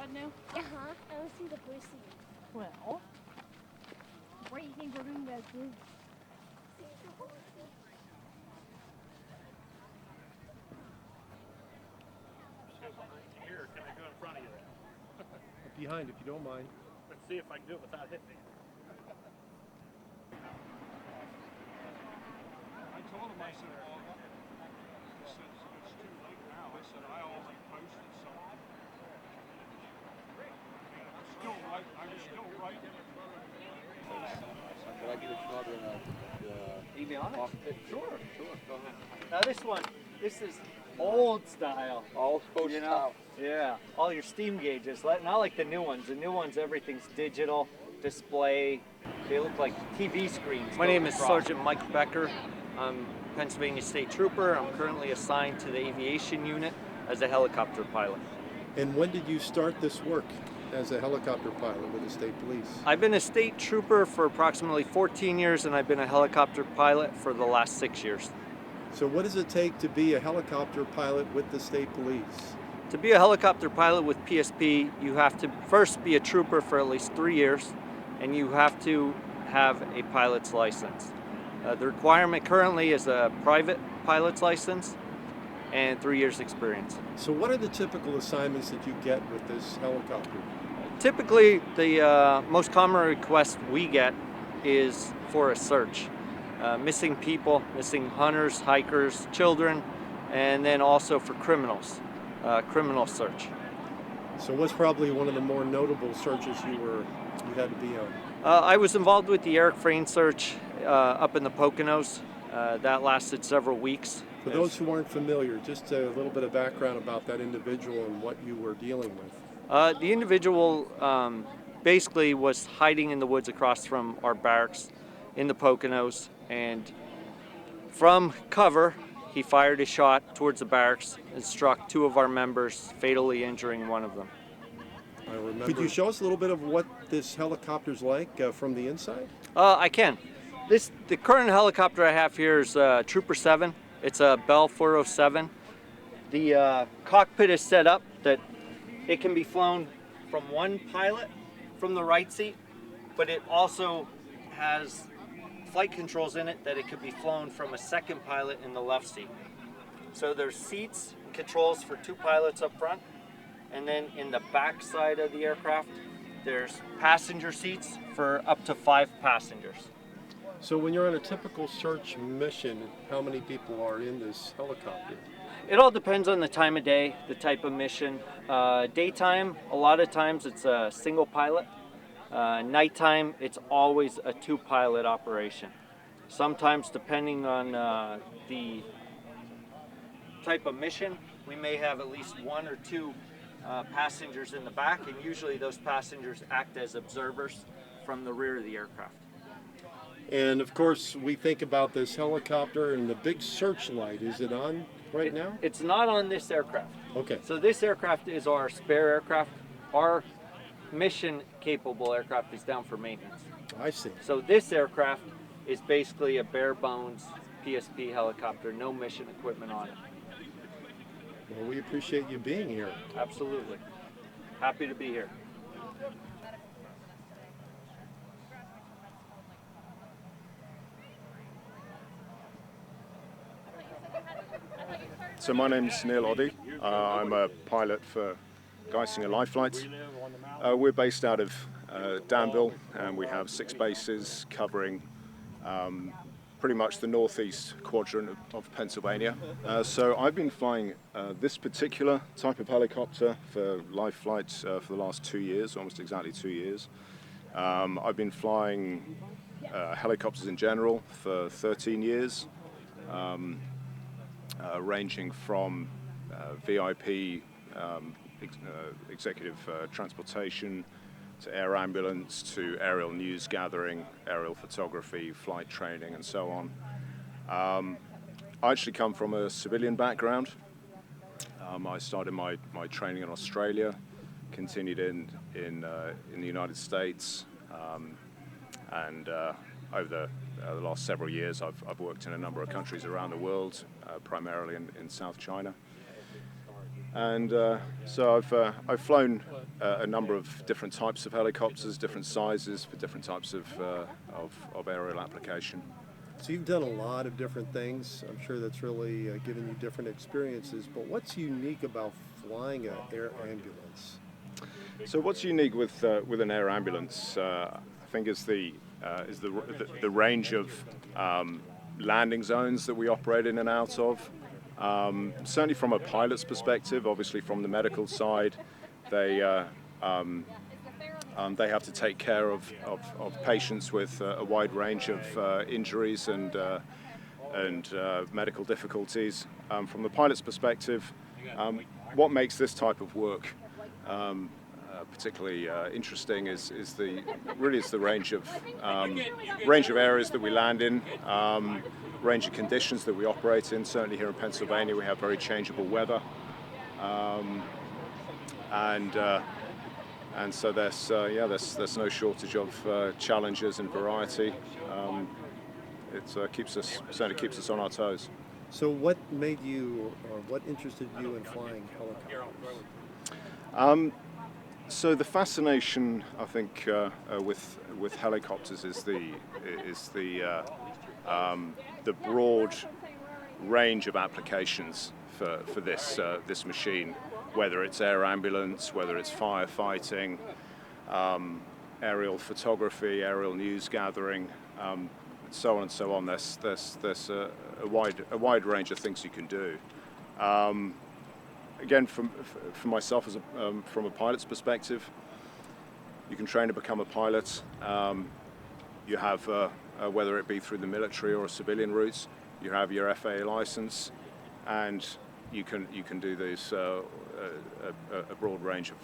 squad now? Uh-huh. I don't see the person. Well, what do you think we're doing that too? Here, can I go in front of you? Behind, if you don't mind. Let's see if I can do it without hitting me. I told him, I said, well, he said, it's too late now. I said, I already posted something. I was still writing. Can I get a shot in Avionics? Sure, go ahead. Now this is old style. All old You know? style. Yeah, all your steam gauges, not like the new ones. The new ones, everything's digital, display. They look like TV screens. My name is Sergeant Mike Becker. I'm Pennsylvania State Trooper. I'm currently assigned to the aviation unit as a helicopter pilot. And when did you start this work as a helicopter pilot with the state police? I've been a state trooper for approximately 14 years, and I've been a helicopter pilot for the last 6 years. So what does it take to be a helicopter pilot with the state police? To be a helicopter pilot with PSP, you have to first be a trooper for at least 3 years, and you have to have a pilot's license. The requirement currently is a private pilot's license and 3 years experience. So what are the typical assignments that you get with this helicopter? Typically, the most common request we get is for a search. Missing people, missing hunters, hikers, children, and then also for criminals, criminal search. So what's probably one of the more notable searches you had to be on? I was involved with the Eric Frayne search up in the Poconos. That lasted several weeks. For those who aren't familiar, just a little bit of background about that individual and what you were dealing with. The individual basically was hiding in the woods across from our barracks in the Poconos, and from cover he fired a shot towards the barracks and struck 2 of our members, fatally injuring one of them. I remember. Could you show us a little bit of what this helicopter's like from the inside? I can. The current helicopter I have here is Trooper 7. It's a Bell 407. The cockpit is set up that it can be flown from one pilot from the right seat, but it also has flight controls in it that it could be flown from a second pilot in the left seat. So there's seats and controls for 2 pilots up front, and then in the back side of the aircraft there's passenger seats for up to 5 passengers. So when you're on a typical search mission, how many people are in this helicopter? It all depends on the time of day, the type of mission. Daytime, a lot of times it's a single pilot. Nighttime, it's always a 2-pilot operation. Sometimes, depending on the type of mission, we may have at least 1 or 2 passengers in the back, and usually those passengers act as observers from the rear of the aircraft. And of course, we think about this helicopter and the big searchlight. Is it on right now? It's not on this aircraft. Okay. So this aircraft is our spare aircraft. Our mission-capable aircraft is down for maintenance. I see. So this aircraft is basically a bare-bones PSP helicopter, no mission equipment on it. Well, we appreciate you being here. Absolutely. Happy to be here. So my name's Neil Oddy. I'm a pilot for Geisinger Life Flights. We're based out of Danville, and we have 6 bases covering pretty much the northeast quadrant of Pennsylvania. So I've been flying this particular type of helicopter for life flights for the last 2 years, almost exactly 2 years. I've been flying helicopters in general for 13 years. Ranging from VIP executive transportation to air ambulance to aerial news gathering, aerial photography, flight training, and so on. I actually come from a civilian background. I started my training in Australia, continued in the United States, and over the last several years I've worked in a number of countries around the world, primarily in South China. And so I've flown a number of different types of helicopters, different sizes for different types of aerial application. So you've done a lot of different things. I'm sure that's really given you different experiences. But what's unique about flying an air ambulance? So what's unique with an air ambulance, I think, is the range of landing zones that we operate in and out of. Certainly from a pilot's perspective, obviously from the medical side, they have to take care of patients with a wide range of injuries and medical difficulties. From the pilot's perspective, what makes this type of work particularly interesting is the range of areas that we land in, range of conditions that we operate in. Certainly here in Pennsylvania, we have very changeable weather, and so there's no shortage of challenges and variety. It certainly keeps us on our toes. So what made you, or what interested you in flying helicopters? So the fascination, I think, with helicopters is the broad range of applications for this machine, whether it's air ambulance, whether it's firefighting, aerial photography, aerial news gathering, so on and so on. There's a wide range of things you can do. Again, for myself, from a pilot's perspective, you can train to become a pilot. You have, whether it be through the military or civilian routes, you have your FAA license, and you can do these a broad range of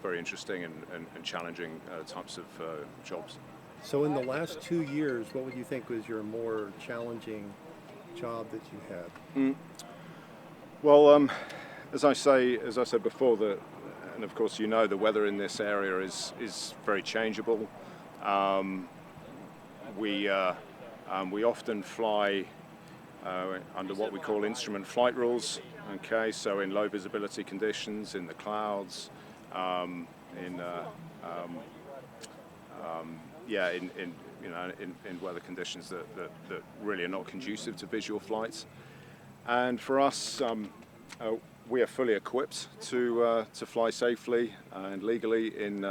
very interesting and challenging types of jobs. So in the last 2 years, what would you think was your more challenging job that you had? Well, as I said before, and of course you know, the weather in this area is very changeable. We often fly under what we call instrument flight rules. Okay, so in low visibility conditions, in the clouds, in weather conditions that really are not conducive to visual flights. And for us, we are fully equipped to fly safely and legally in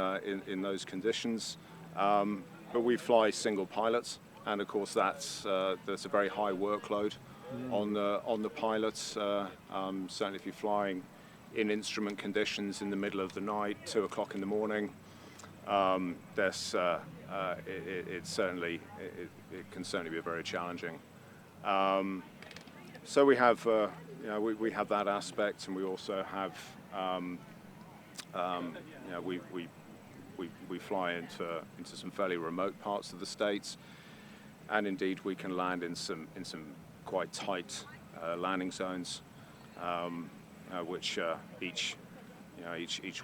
those conditions. But we fly single pilots, and of course there's a very high workload on the pilots. Certainly, if you're flying in instrument conditions in the middle of the night, 2 o'clock in the morning, it can certainly be very challenging. So we have we have that aspect, and we also have we fly into some fairly remote parts of the states, and indeed we can land in some quite tight landing zones, which each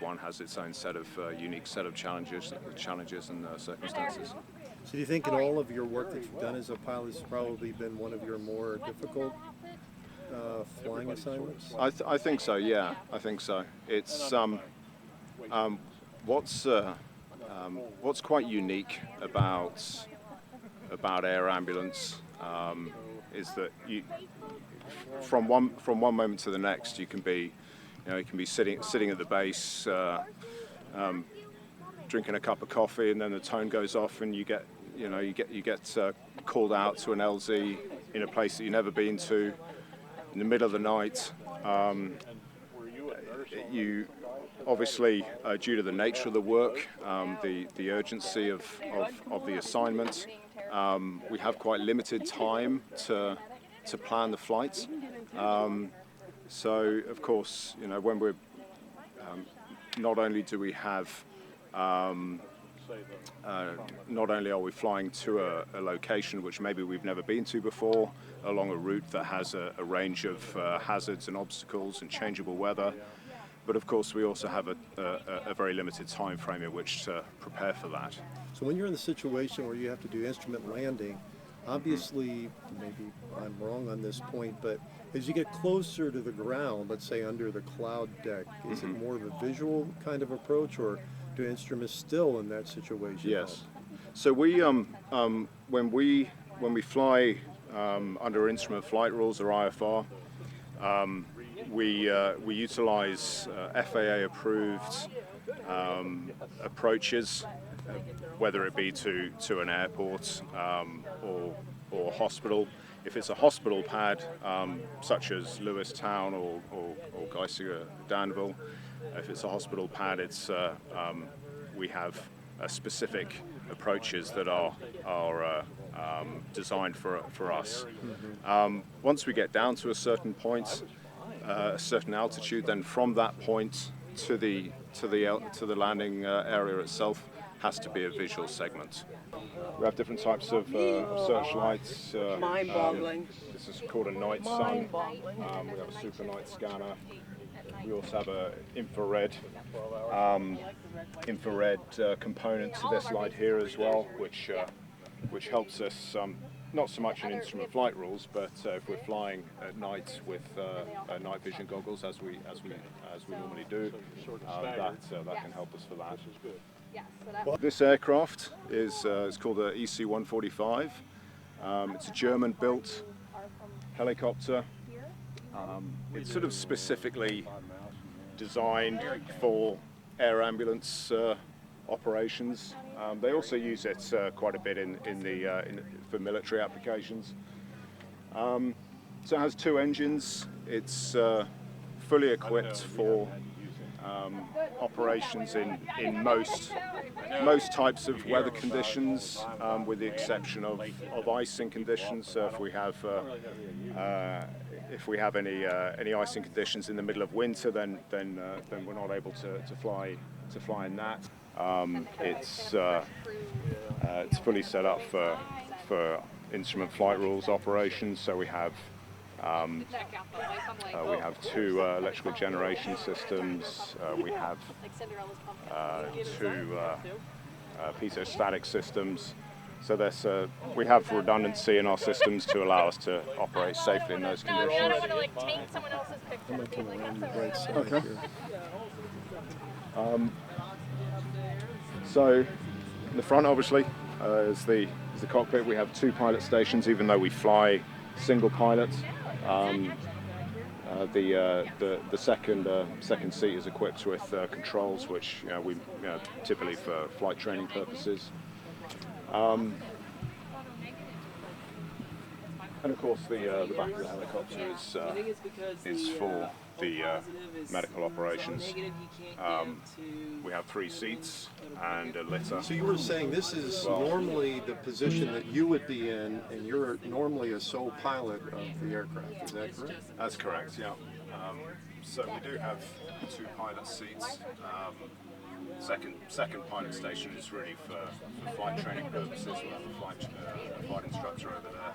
one has its own set of unique set of challenges and circumstances. So do you think in all of your work that you've done as a pilot, it's probably been one of your more difficult flying assignments? I think so. Yeah, I think so. It's what's quite unique about air ambulance is that you, from one moment to the next, you can be sitting at the base, drinking a cup of coffee, and then the tone goes off, and you get called out to an LZ in a place that you've never been to, in the middle of the night. You obviously, due to the nature of the work, the urgency of the assignment, we have quite limited time to plan the flights. So of course, when we're not only do we have not only are we flying to a location which maybe we've never been to before, along a route that has a range of hazards and obstacles and changeable weather, but of course we also have a very limited time frame in which to prepare for that. So when you're in the situation where you have to do instrument landing, Obviously, maybe I'm wrong on this point, but as you get closer to the ground, let's say under the cloud deck, is it more of a visual kind of approach, or do instruments still in that situation? Yes. So we when we fly under instrument flight rules or IFR, we utilize FAA approved approaches, whether it be to an airport or hospital. If it's a hospital pad, such as Lewistown or Geisinger, Danville, if it's a hospital pad, it's we have specific approaches that are designed for us. Once we get down to a certain point, a certain altitude, then from that point to the landing area itself has to be a visual segment. We have different types of searchlights. Mind-boggling. This is called a night sun. We have a super night scanner. We also have a infrared component to this light here as well, which helps us not so much in instrument flight rules, but if we're flying at night with night vision goggles, as we normally do, that can help us for that. This aircraft is called the EC-145. It's a German-built helicopter. It's sort of specifically designed for air ambulance operations. They also use it quite a bit for military applications. So it has two engines. It's fully equipped for operations in most types of weather conditions, with the exception of icing conditions. So if we have any icing conditions in the middle of winter, then we're not able to fly in that. It's fully set up for instrument flight rules operations. So we have two electrical generation systems. We have two piezostatic systems. So we have redundancy in our systems to allow us to operate safely in those conditions. I don't want to like taint someone else's picture. I'm going to come around the right side Okay. here. So in the front, obviously, is the cockpit. We have two pilot stations, even though we fly single pilot. The second seat is equipped with controls, which we typically for flight training purposes. And of course, the back of the helicopter is for the medical operations. We have 3 seats and a litter. So you were saying this is normally the position that you would be in, and you're normally a sole pilot of the aircraft, is that correct? That's correct, yeah. So we do have 2 pilot seats. Second pilot station is really for flight training purposes. We'll have a flight instructor over there.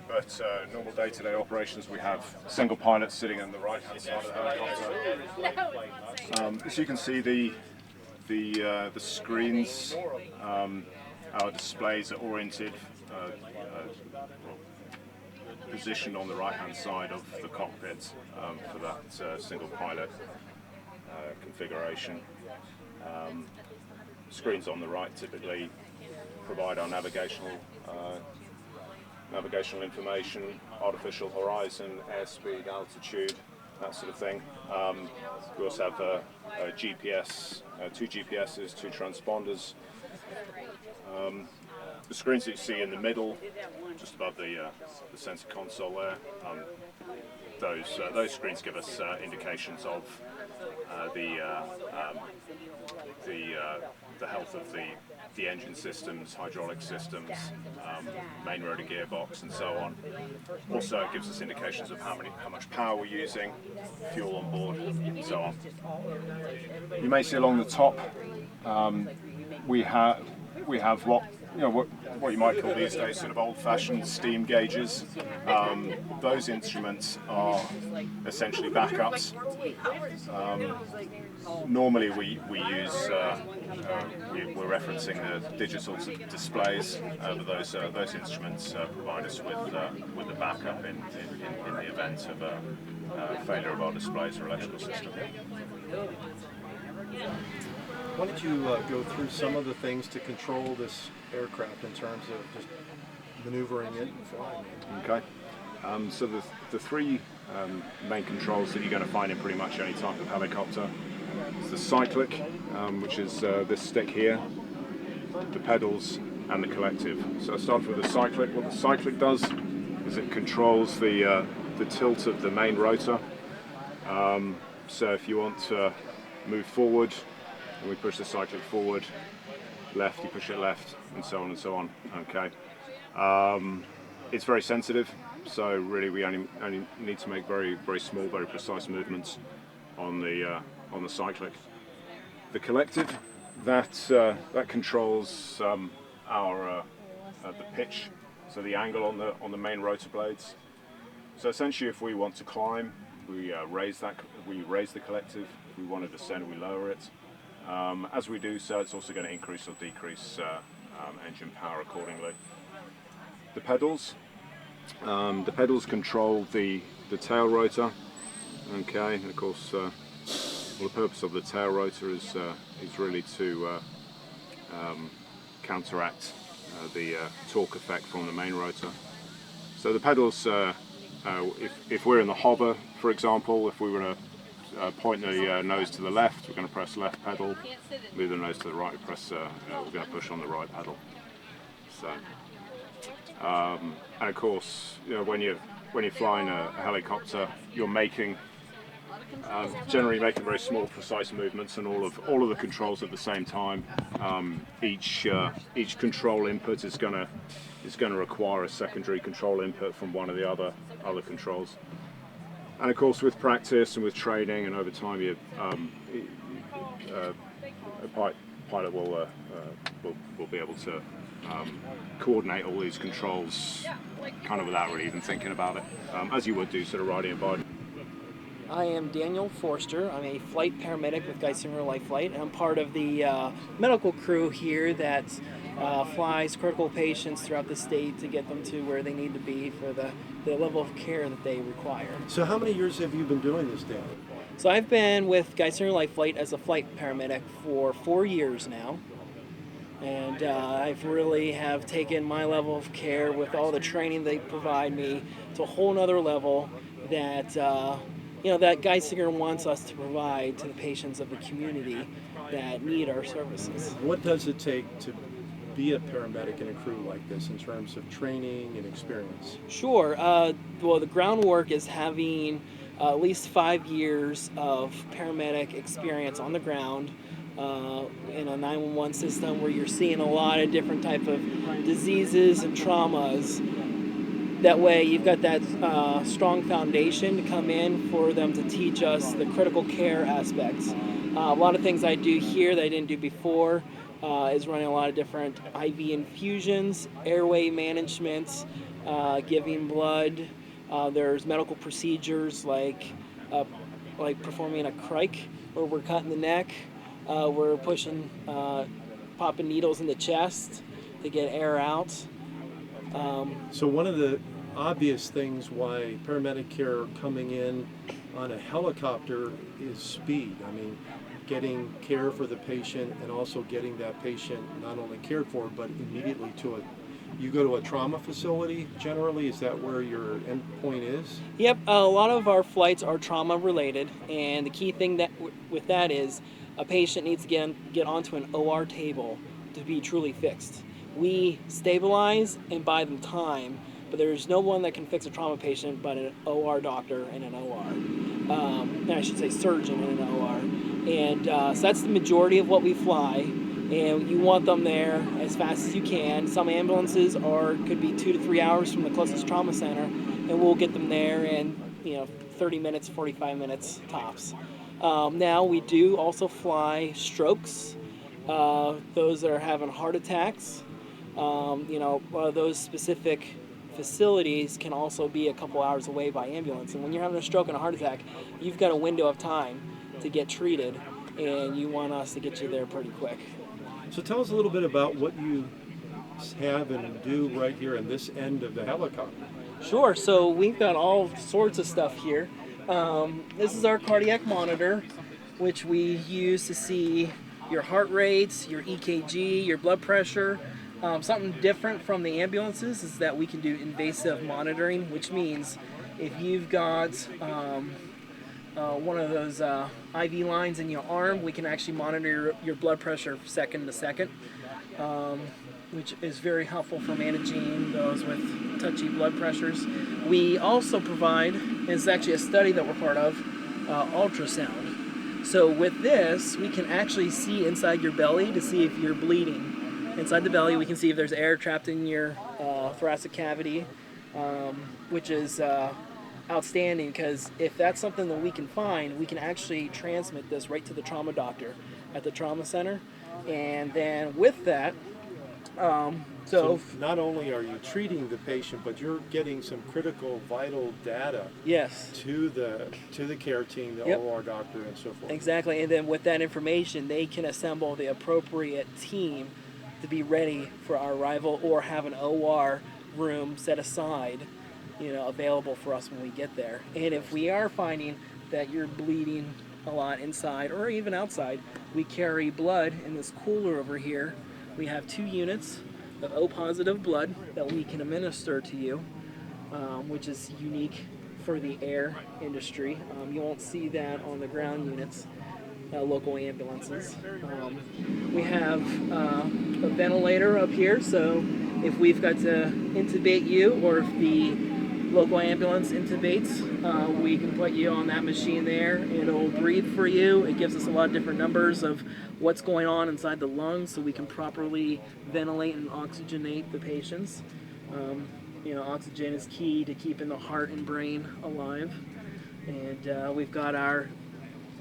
But normal day-to-day operations, we have single pilot sitting on the right-hand side of the helicopter. As you can see, the screens, our displays are oriented, positioned on the right-hand side of the cockpit for that single pilot configuration. Screens on the right typically provide our navigational information, artificial horizon, airspeed, altitude, that sort of thing. We also have a GPS, 2 GPSs, 2 transponders. The screens that you see in the middle, just above the sensor console there, those screens give us indications of the health of the engine systems, hydraulic systems, main rotor gearbox, and so on. Also, it gives us indications of how much power we're using, fuel on board, and so on. You may see along the top, we have what you might call these days sort of old-fashioned steam gauges. Those instruments are essentially backups. Normally we use, we're referencing the digital displays, but those instruments provide us with the backup in the event of a failure of our displays or electrical system. Why don't you go through some of the things to control this aircraft in terms of just maneuvering it and flying it? Okay. So the three main controls that you're going to find in pretty much any type of helicopter is the cyclic, which is this stick here, the pedals, and the collective. So I'll start with the cyclic. What the cyclic does is it controls the tilt of the main rotor. So if you want to move forward, and we push the cyclic forward, left, you push it left, and so on and so on. Okay. It's very sensitive, so really we only need to make very small, very precise movements on the cyclic. The collective, that controls the pitch, so the angle on the main rotor blades. So essentially, if we want to climb, we raise the collective. If we want to descend, we lower it. As we do so, it's also going to increase or decrease engine power accordingly. The pedals control the tail rotor. Okay, and of course, well, the purpose of the tail rotor is really to counteract the torque effect from the main rotor. So the pedals, if we're in the hover, for example, if we were to point the nose to the left, we're going to press left pedal. Move the nose to the right, we're going to push on the right pedal. So, and of course, when you're flying a helicopter, you're generally making very small, precise movements, and all of the controls at the same time. Each control input is going to require a secondary control input from one of the other controls. And of course, with practice and with training and over time, a pilot will be able to coordinate all these controls kind of without really even thinking about it, as you would do sort of riding a bike. I am Daniel Forster. I'm a flight paramedic with Geisinger Life Flight, and I'm part of the medical crew here that flies critical patients throughout the state to get them to where they need to be for the level of care that they require. So how many years have you been doing this, Dan? So I've been with Geisinger Life Flight as a flight paramedic for 4 years now. And I've really have taken my level of care with all the training they provide me to a whole nother level that that Geisinger wants us to provide to the patients of the community that need our services. What does it take to be a paramedic in a crew like this in terms of training and experience? Sure. Well, the groundwork is having at least 5 years of paramedic experience on the ground in a 911 system where you're seeing a lot of different type of diseases and traumas. That way you've got that strong foundation to come in for them to teach us the critical care aspects. A lot of things I do here that I didn't do before is running a lot of different IV infusions, airway management, giving blood. There's medical procedures like performing a crike where we're cutting the neck. We're pushing, popping needles in the chest to get air out. So one of the obvious things why paramedic care coming in on a helicopter is speed. I mean, getting care for the patient and also getting that patient not only cared for, but immediately you go to a trauma facility generally? Is that where your end point is? Yep, a lot of our flights are trauma related, and the key thing with that is a patient needs to get onto an OR table to be truly fixed. We stabilize and buy them time, but there's no one that can fix a trauma patient but an OR doctor in an OR. And I should say surgeon in an OR. And so that's the majority of what we fly, and you want them there as fast as you can. Some ambulances could be 2 to 3 hours from the closest trauma center, and we'll get them there in 30 minutes, 45 minutes tops. Now we do also fly strokes, those that are having heart attacks. Those specific facilities can also be a couple hours away by ambulance. And when you're having a stroke and a heart attack, you've got a window of time to get treated. and you want us to get you there pretty quick. So tell us a little bit about what you have and do right here on this end of the helicopter. Sure, so we've got all sorts of stuff here. This is our cardiac monitor, which we use to see your heart rates, your EKG, your blood pressure. Something different from the ambulances is that we can do invasive monitoring, which means if you've got one of those IV lines in your arm, we can actually monitor your blood pressure second to second, which is very helpful for managing those with touchy blood pressures. We also provide, and it's actually a study that we're part of, ultrasound. So with this, we can actually see inside your belly to see if you're bleeding. Inside the belly, we can see if there's air trapped in your thoracic cavity, which is outstanding, because if that's something that we can find, we can actually transmit this right to the trauma doctor at the trauma center. And then with that, So not only are you treating the patient, but you're getting some critical vital data yes, to the care team, the Yep. OR doctor, and so forth. exactly. And then with that information, they can assemble the appropriate team to be ready for our arrival, or have an OR room set aside, available for us when we get there. And if we are finding that you're bleeding a lot inside or even outside, we carry blood in this cooler over here. We have 2 units of O-positive blood that we can administer to you, which is unique for the air industry. You won't see that on the ground units, local ambulances. We have a ventilator up here, so if we've got to intubate you, or if the local ambulance intubates, we can put you on that machine there. It'll breathe for you. It gives us a lot of different numbers of what's going on inside the lungs, so we can properly ventilate and oxygenate the patients. Oxygen is key to keeping the heart and brain alive. And we've got our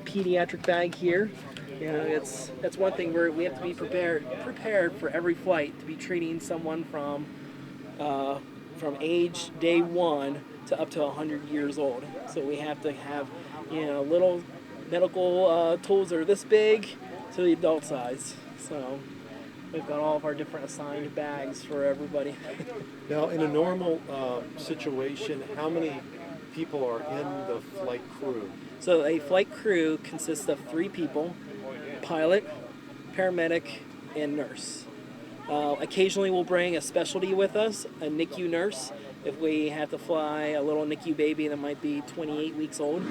pediatric bag here. That's one thing where we have to be prepared for every flight to be treating someone from age day 1 to up to 100 years old. So we have to have little medical tools that are this big to the adult size. So we've got all of our different assigned bags for everybody. Now, in a normal situation, how many people are in the flight crew? So a flight crew consists of 3 people: pilot, paramedic, and nurse. Occasionally we'll bring a specialty with us, a NICU nurse. If we have to fly a little NICU baby that might be 28 weeks old,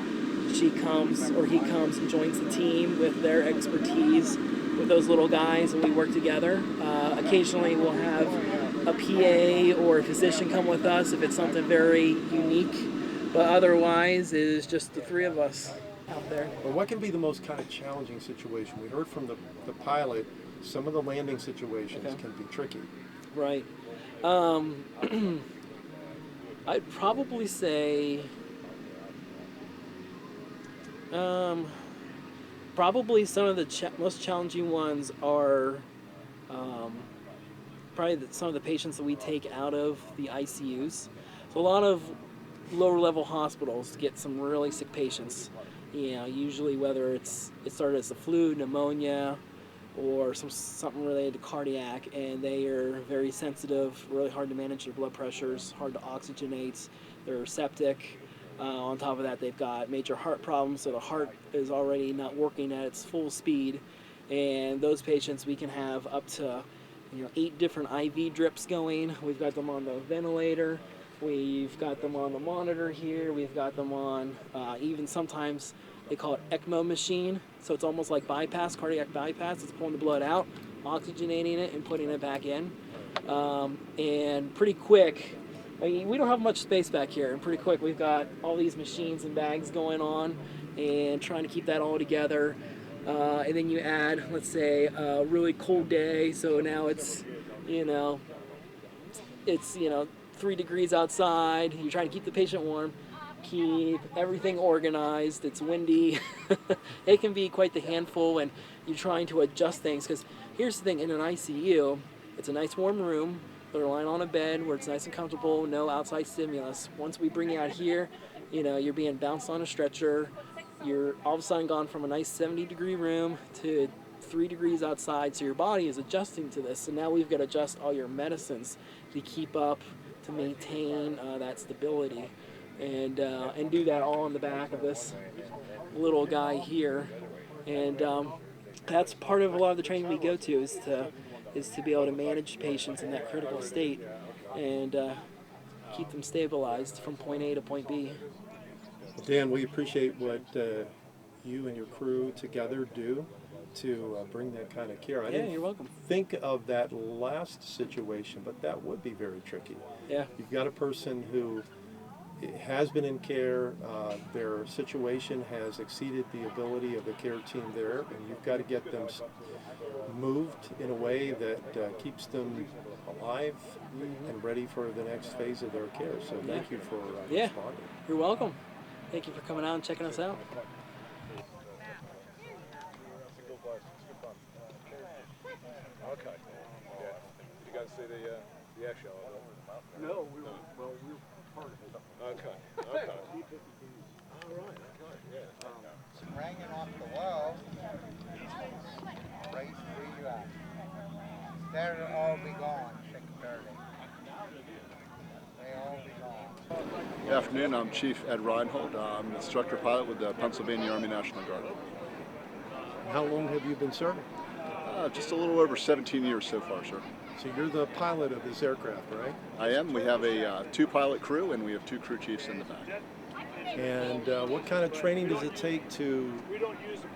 he comes and joins the team with their expertise with those little guys, and we work together. Occasionally we'll have a PA or a physician come with us if it's something very unique, but otherwise it is just the 3 of us out there. Well, what can be the most kind of challenging situation? We heard from the pilot, some of the landing situations can be tricky. Right. I'd probably say probably some of the most challenging ones are probably some of the patients that we take out of the ICUs. So a lot of lower level hospitals get some really sick patients. Usually whether it started as the flu, pneumonia, or something related to cardiac, and they are very sensitive, really hard to manage their blood pressures, hard to oxygenate, they're septic. On top of that, they've got major heart problems, so the heart is already not working at its full speed. And those patients, we can have up to 8 different IV drips going. We've got them on the ventilator, we've got them on the monitor here, we've got them on even sometimes they call it ECMO machine, so it's almost like cardiac bypass. It's pulling the blood out, oxygenating it, and putting it back in. And pretty quick, we don't have much space back here, and pretty quick we've got all these machines and bags going on and trying to keep that all together. And then you add, let's say, a really cold day, so now it's 3 degrees outside, you're trying to keep the patient warm, keep everything organized, it's windy. It can be quite the handful, and you're trying to adjust things, because here's the thing, in an ICU, it's a nice warm room, they're lying on a bed where it's nice and comfortable, no outside stimulus. Once we bring you out here, you're being bounced on a stretcher, you're all of a sudden gone from a nice 70-degree room to 3 degrees outside, so your body is adjusting to this. So now we've got to adjust all your medicines to keep up, to maintain that stability, and do that all in the back of this little guy here. And that's part of a lot of the training we go to, is to be able to manage patients in that critical state and keep them stabilized from point A to point B. Dan, we appreciate what you and your crew together do to bring that kind of care. Yeah, you're welcome. Think of that last situation, but that would be very tricky. Yeah. You've got a person who has been in care, their situation has exceeded the ability of the care team there, and you've got to get them moved in a way that keeps them alive and ready for the next phase of their care. So thank you for responding. You're welcome. Thank you for coming out and checking us out. Okay. Yeah. You guys see the eggshell? No, we were part of it. Okay. Okay. All right. Okay. Yeah. Spranging off the wall, right where you at. They'll all be gone, 6:30. They all be gone. Good afternoon. I'm Chief Ed Reinhold. I'm an instructor pilot with the Pennsylvania Army National Guard. How long have you been serving? Just a little over 17 years so far, sir. So you're the pilot of this aircraft, right? I am. We have a 2-pilot crew, and we have 2 crew chiefs in the back. And what kind of training does it take to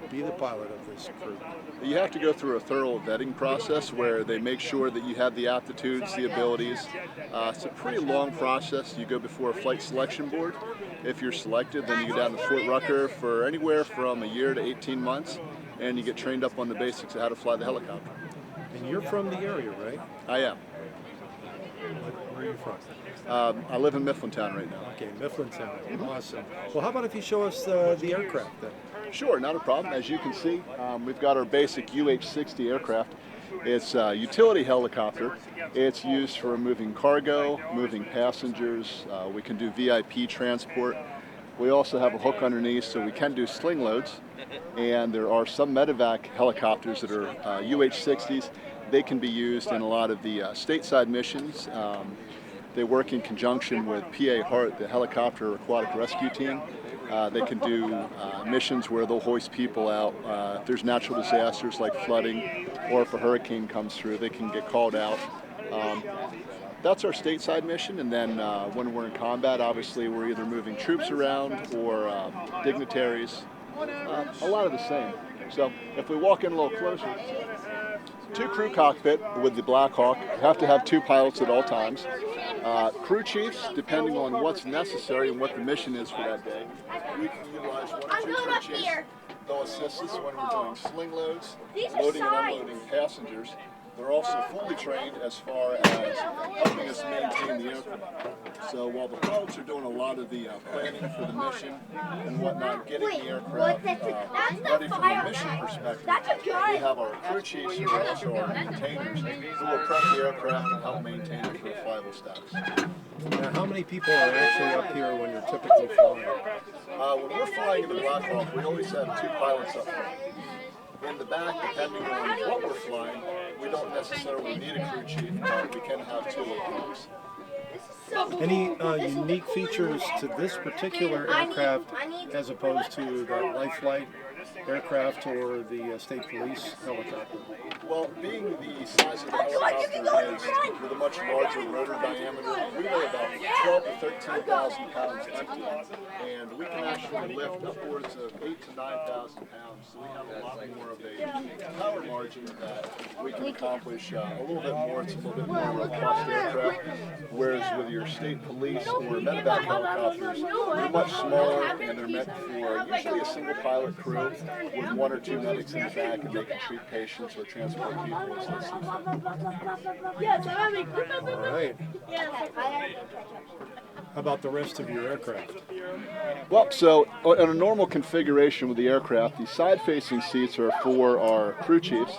be the pilot of this crew? You have to go through a thorough vetting process where they make sure that you have the aptitudes, the abilities. It's a pretty long process. You go before a flight selection board. If you're selected, then you go down to Fort Rucker for anywhere from a year to 18 months, and you get trained up on the basics of how to fly the helicopter. And you're from the area, right? I am. Where are you from? I live in Mifflintown right now. Okay, Mifflintown. Awesome. Well, how about if you show us the aircraft then? Sure, not a problem. As you can see, we've got our basic UH-60 aircraft. It's a utility helicopter. It's used for moving cargo, moving passengers. We can do VIP transport. We also have a hook underneath, so we can do sling loads. And there are some medevac helicopters that are UH-60s. They can be used in a lot of the stateside missions. They work in conjunction with PA Hart, the helicopter aquatic rescue team. They can do missions where they'll hoist people out. If there's natural disasters like flooding, or if a hurricane comes through, they can get called out. That's our stateside mission, and then when we're in combat, obviously we're either moving troops around or dignitaries. A lot of the same. So if we walk in a little closer, 2-crew cockpit with the Black Hawk. You have to have 2 pilots at all times. Crew chiefs, depending on what's necessary and what the mission is for that day, we can utilize 1 or 2 crew chiefs. They'll assist us when we're doing sling loads, loading and unloading passengers. They're also fully trained as far as helping us maintain the aircraft. So while the pilots are doing a lot of the planning for the mission and whatnot, getting the aircraft ready from a mission perspective, we have our crew chiefs who are also our maintainers who will prep the aircraft and help maintain it for a flyable status. Now, how many people are actually up here when you're typically flying? When we're flying in the Black Hawk, we always have 2 pilots up front. In the back, depending on what we're flying, we don't necessarily need a crew chief, but we can have 2 pilots. Any unique features to this particular aircraft as opposed to the life flight aircraft or the state police helicopter? Well, being the size of the helicopter is with a much larger rotor diameter, we weigh about 12 to 13,000 pounds empty, and we can actually lift upwards of 8,000 to 9,000 pounds. So we have a lot more of a power margin that we can accomplish a little bit more. It's a little bit more robust aircraft, whereas with your state police or medevac helicopters, they're much smaller and they're meant for usually a single pilot crew with 1 or 2 medics in the back, and they can treat patients or transport people as they see fit. All right. How about the rest of your aircraft? Well, so in a normal configuration with the aircraft, the side-facing seats are for our crew chiefs,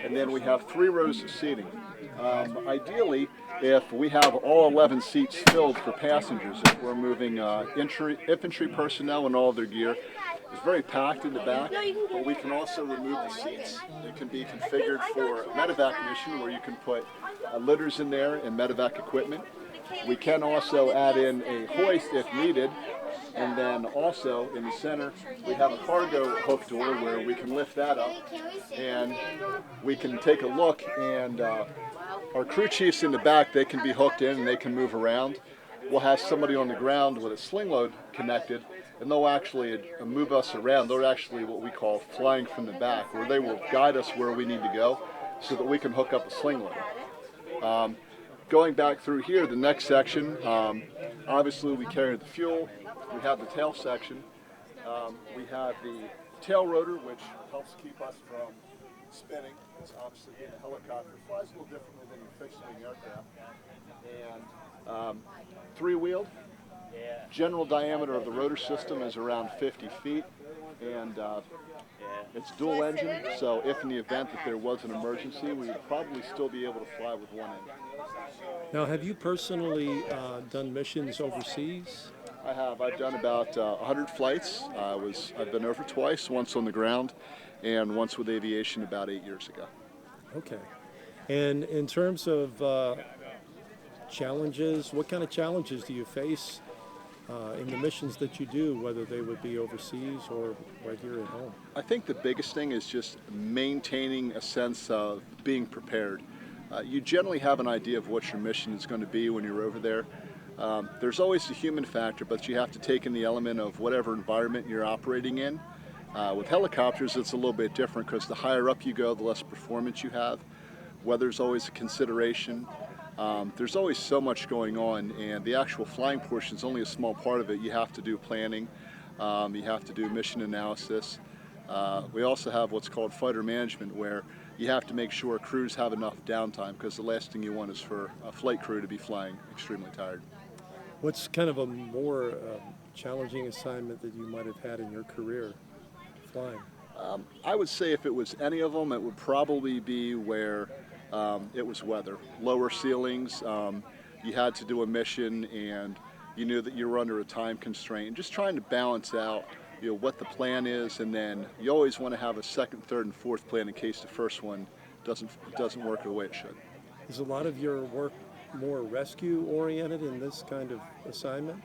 and then we have 3 rows of seating. Ideally, if we have all 11 seats filled for passengers, if we're moving infantry personnel and all of their gear, It's very packed in the back, but we can also remove the seats. It can be configured for a medevac mission where you can put litters in there and medevac equipment. We can also add in a hoist if needed, and then also in the center we have a cargo hook door where we can lift that up and we can take a look, and our crew chiefs in the back, they can be hooked in and they can move around. We'll have somebody on the ground with a sling load connected, and they'll actually move us around. They're actually what we call flying from the back, where they will guide us where we need to go so that we can hook up a sling load. Going back through here, the next section, obviously we carry the fuel, we have the tail section, we have the tail rotor, which helps keep us from spinning. It's obviously being a helicopter, it flies a little differently than a fixed-wing aircraft. And three-wheeled. General diameter of the rotor system is around 50 feet, and it's dual engine, so if in the event that there was an emergency, we would probably still be able to fly with one engine. Now, have you personally done missions overseas? I have. I've done about 100 flights. I've been over twice, once on the ground and once with aviation about 8 years ago. Okay. And in terms of challenges, what kind of challenges do you face in the missions that you do, whether they would be overseas or right here at home? I think the biggest thing is just maintaining a sense of being prepared. You generally have an idea of what your mission is going to be when you're over there. There's always the human factor, but you have to take in the element of whatever environment you're operating in. With helicopters, it's a little bit different because the higher up you go, the less performance you have. Weather's always a consideration. There's always so much going on, and the actual flying portion is only a small part of it. You have to do planning, you have to do mission analysis. We also have what's called fighter management, where you have to make sure crews have enough downtime, because the last thing you want is for a flight crew to be flying extremely tired. What's kind of a more challenging assignment that you might have had in your career flying? I would say if it was any of them, it would probably be where it was weather. Lower ceilings, you had to do a mission and you knew that you were under a time constraint. And just trying to balance out what the plan is, and then you always want to have a second, third, and fourth plan in case the first one doesn't work the way it should. Is a lot of your work more rescue oriented in this kind of assignment?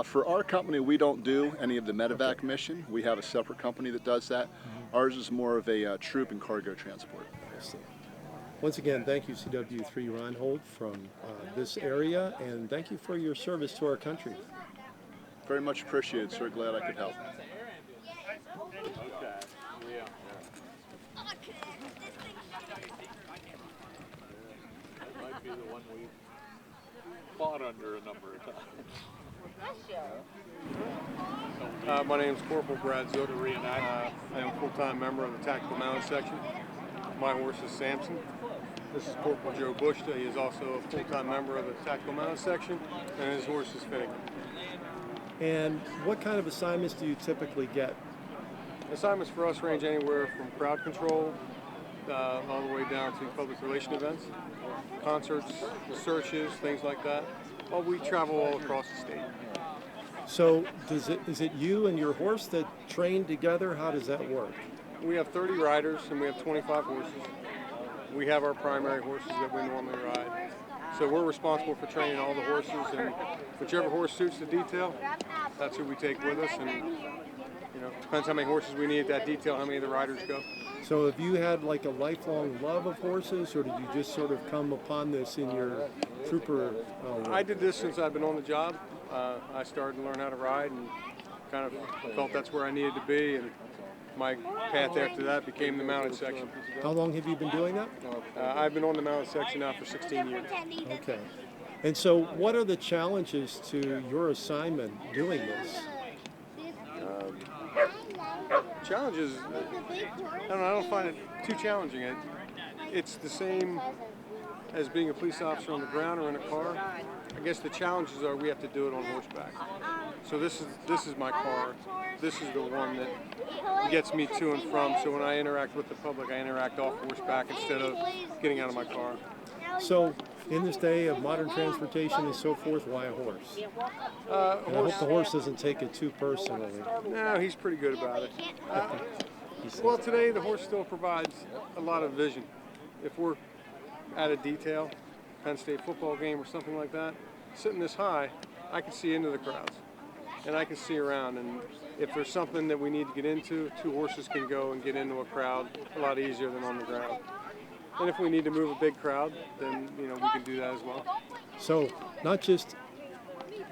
For our company, we don't do any of the medevac mission. We have a separate company that does that. Ours is more of a troop and cargo transport. I see. Once again, thank you, CW3 Reinhold from this area, and thank you for your service to our country. Very much appreciated, sir. Glad I could help. That might be the one we fought under a number of times. My name is Corporal Brad Zook. I am a full-time member of the Tactical Mounted Section. My horse is Samson. This is Corporal Joe Bushta. He is also a full-time member of the Tactical Mounted Section, and his horse is Finnegan. And what kind of assignments do you typically get? Assignments for us range anywhere from crowd control all the way down to public relation events, concerts, searches, things like that. Well, we travel all across the state. So is it you and your horse that train together? How does that work? We have 30 riders and we have 25 horses. We have our primary horses that we normally ride. So we're responsible for training all the horses, and whichever horse suits the detail, that's who we take with us. And depends how many horses we need at that detail, how many of the riders go. So have you had like a lifelong love of horses, or did you just sort of come upon this in your trooper work? I did this since I've been on the job. I started to learn how to ride and kind of felt that's where I needed to be. And my path after that became the mounted section. How long have you been doing that? I've been on the mounted section now for 16 years. Okay. And so what are the challenges to your assignment doing this? Challenges, I don't find it too challenging. It's the same as being a police officer on the ground or in a car. I guess the challenges are we have to do it on horseback. So this is my car. This is the one that gets me to and from. So when I interact with the public, I interact off horseback instead of getting out of my car. So, in this day of modern transportation and so forth, why a horse? And I hope the horse doesn't take it too personally. No, he's pretty good about it. Well, today the horse still provides a lot of vision. If we're at a detail, Penn State football game or something like that, sitting this high, I can see into the crowds and I can see around. And if there's something that we need to get into, two horses can go and get into a crowd a lot easier than on the ground. And if we need to move a big crowd, then we can do that as well. So, not just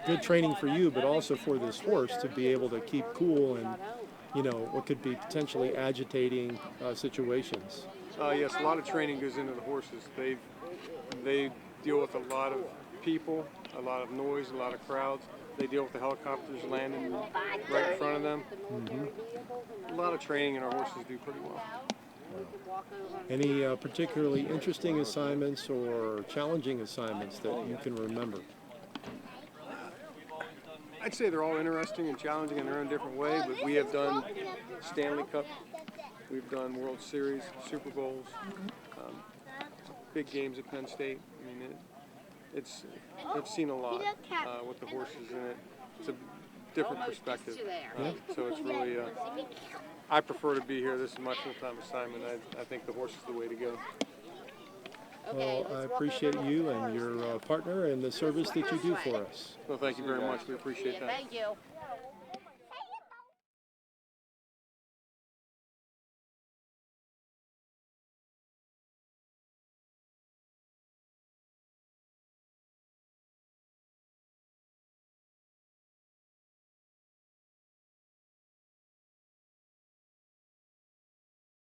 good training for you, but also for this horse to be able to keep cool and, what could be potentially agitating situations. Yes, a lot of training goes into the horses. They deal with a lot of people, a lot of noise, a lot of crowds. They deal with the helicopters landing right in front of them. A lot of training, and our horses do pretty well. Any particularly interesting assignments or challenging assignments that you can remember? I'd say they're all interesting and challenging in their own different way, but we have done Stanley Cup, we've done World Series, Super Bowls, big games at Penn State. I mean, I've seen a lot with the horses in it. It's a different perspective. So it's really, I prefer to be here. This is my full-time assignment. I think the horse is the way to go. Well, I appreciate you and your partner and the service that you do for us. Well, thank you very much. We appreciate that. Thank you.